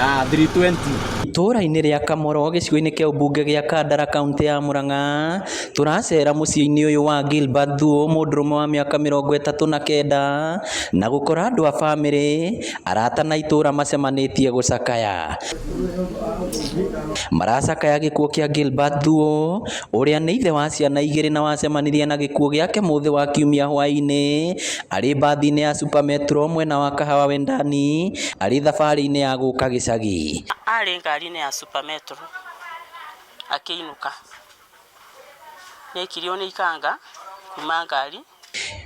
320. Itũra-inĩ rĩa Kamoro gĩcigo-inĩ kĩa ũmbunge gĩa Kandara kaunti ya Murang'a turacera mũciĩ-inĩ ũyũ wa Gilbert Thuo mũndũrũme wa mĩaka 39 na gũkora andũ a bamĩrĩ arata na itũra macemanĩtie gũcakaya. Maracakaya gĩkuũ kĩa Gilbert Thuo ũrĩa nĩ ithe wa ciana igĩrĩ na wacemanirie na gĩkuũ gĩake mũthĩ wa kiumia hwaĩ-inĩ arĩ mbathi-inĩ ya Super Metro mwena wa Kahawa Wendani arĩ thabarĩ-inĩ ya gũka gĩcagi. Arĩ ngari-inĩ ya Super Metro akĩinũka nĩaikirio nĩ ikanga kuma ngari.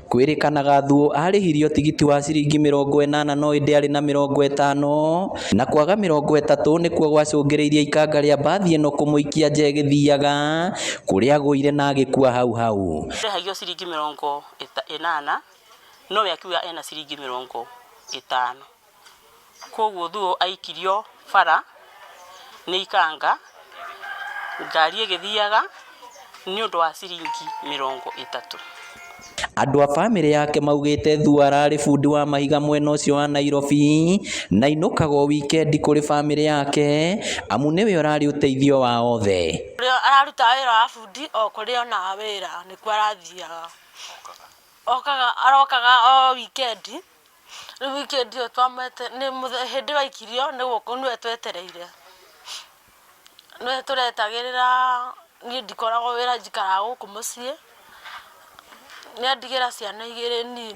Kwĩrĩkanaga Thuo arĩhirio tigiti wa ciringi 80 no ĩndĩ arĩ na 50 na kwaga 30 nĩkuo gwacũngĩrĩirie ikanga rĩa mbathi ĩno kũmũikia nja ĩgĩthiaga kũrĩa agũire na agĩkua hau. Ndĩhagio ciringi 80 no we akiuga ena ciringi 50. Koguo Thuo aikirio bara nĩ ikanga ngari ĩgĩthiaga nĩ ũndũ wa ciringi 30. Andũ a bamĩrĩ yake maugĩte Thuo ararĩ bundi wa mahiga mwena ũcio wa Nairobi na ainũkaga o wikendi kũrĩ bamĩrĩ yake amu nĩwe ũrarĩ ũteithio wa othe. Araruta wĩra wa bundi o kũrĩa onaga wĩra nĩkuo arathiaga. Arokaga o wikendi. Rĩu wikendi ĩyo twamwete nĩ hĩndĩ waikirio nĩwe twetereire. Nĩwe tũretagĩrĩra, niĩ ndikoragwo wĩra njikaraga gũkũ mũciĩ. Nĩandigĩra ciana igĩrĩ niĩ.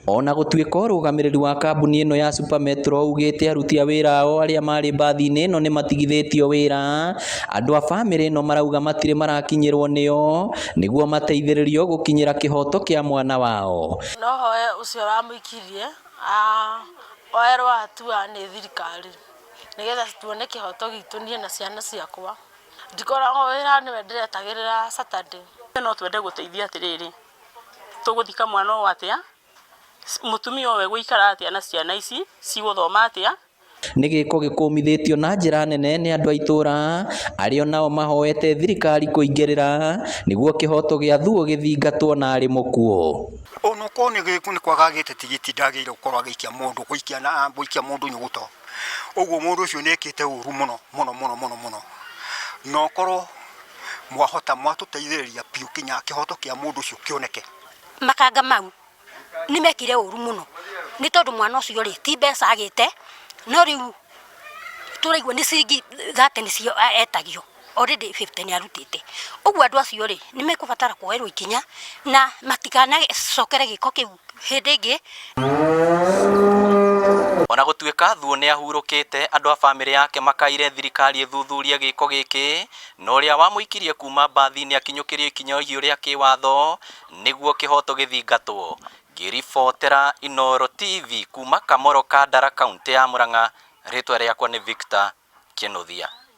Ona gũtuĩka ũrũgamĩrĩri wa kambuni ĩno ya Super Metro ugĩte aruti a wĩra ao arĩa marĩ mbathi-inĩ ĩno nĩ matigithĩtio wĩra, andũ a bamĩrĩ ĩno marauga matirĩ marakinyĩrwo nĩo nĩguo mateithĩrĩrio gũkinyĩra kĩhoto kĩa mwana wao. No hoye ũcio ũramũikirie oerwo hatua nĩ thirikari nĩgetha tuone kĩhoto gitũ niĩ na ciana ciakwa. Ndikoragwo wĩra nĩwe ndĩretagĩrĩra Saturday. No twende gũteithia atĩrĩrĩ, tũgũthika mwana ũũ atĩa, mũtumia ũyũ gũikara atĩa na ciana ici cigũthoma atĩa. Nĩ gĩko gĩkũmithĩtio na njĩra nene nĩ andũ a itũra arĩa nao mahoete thirikari kũingĩrĩra nĩguo kĩhoto gĩa Thuo gĩthingatwo na arĩ mũkuo. Onokorwo nĩ gĩkũ nĩ kwagagĩte tigiti ndagĩrĩirwo gũkorwo agĩikia mũndũ nyũgũto. Ũguo mũndũ ũcio nĩ ekĩte ũru mũno. No okorwo mwahota mwatũteithĩrĩria biũ kinya kĩhoto kĩa mũndũ ũcio kĩoneke. Makanga mau nĩ mekire ũru mũno nĩ tondũ mwana ũcio rĩ ti mbeca agĩte no rĩu tũraigua nĩ ciringi 30 nĩcio etagio already 50 nĩ arutĩte. Ũguo andũ acio rĩ nĩ mekũbatara kuoerwo ikinya na matikanagiocokere gĩko kĩu hĩndĩ ĩngĩ. Ona gũtuĩka Thuo nĩ ahurũkĩte, andũ a bamĩrĩ yake makaire thirikari ĩthuthurie gĩko gĩkĩ na ũrĩa wamũikirie kuma mbathi-inĩ akinyũkĩrio ikinya rĩa kĩwatho nĩguo kĩhoto gĩthingatwo. Ngĩribotera Inooro TV kuma Kamoro Kandara kaunti ya Murang'a, rĩtwa rĩakwa nĩ Victor Kĩnuthia.